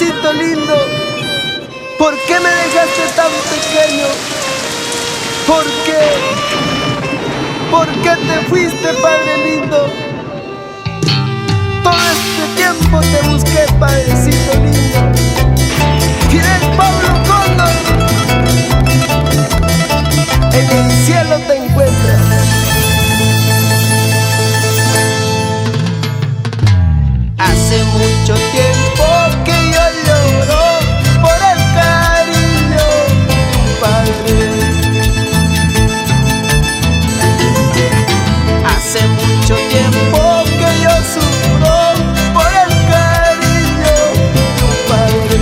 Padrecito lindo, ¿por qué me dejaste tan pequeño? ¿Por qué? ¿Por qué te fuiste, Padre lindo? Todo este tiempo te busqué, Padrecito lindo. Fidel Pablo Cóndor, en el cielo te encuentras. Hace mucho tiempo que yo lloro por el cariño de un padre. Hace mucho tiempo que yo sufro por el cariño de un padre.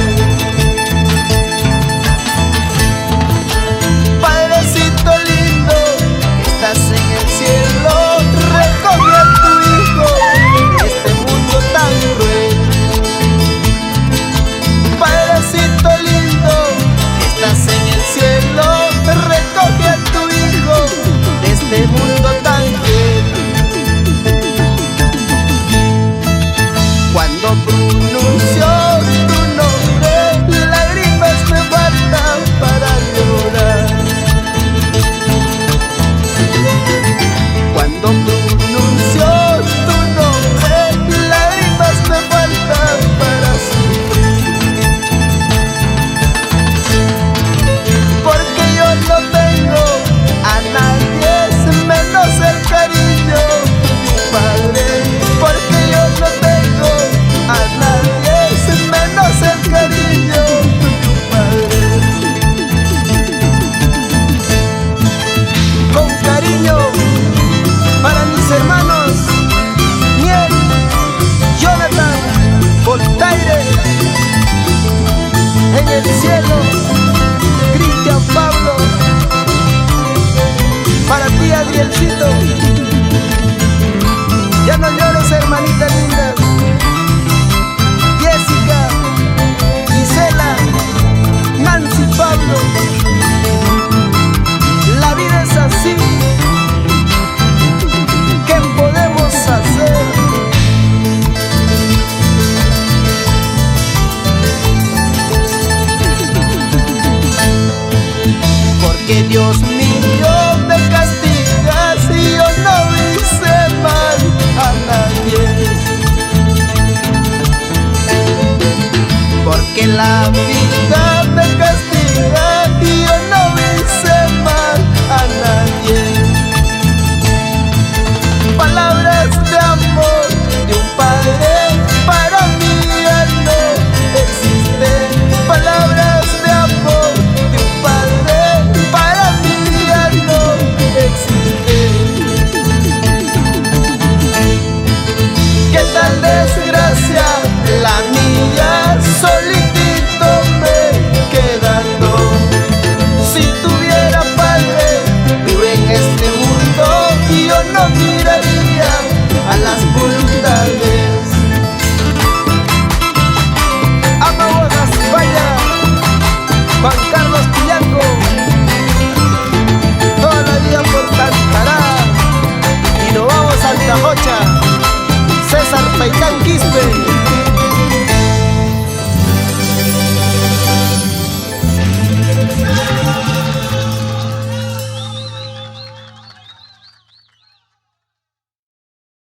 Padrecito lindo, que estás en el cielo, recoge a tu hijo de este mundo tan cruel. Padrecito lindo, que estás en el cielo, recoge a tu hijo de este mundo tan cruel. Cuando pronuncio tu nombre, lágrimas me faltan para llorar. Cuando pronuncio tu nombre, lágrimas me faltan para sufrir. Porque yo no tengo a nadie menos el cariño de mi padre. Porque yo no tengo a nadie menos el cariño de tu padre. Con cariño para mis hermanos Miel, Jonathan, Voltaire, en el cielo, Cristian Pablo, para ti, Adrielcito. Ya no llores, hermanita linda. Jessica, Gisela, Nancy, Pablo. La vida es así. ¿Qué podemos hacer? Porque Dios mío me castigas y yo no hice mal a nadie. Porque la vida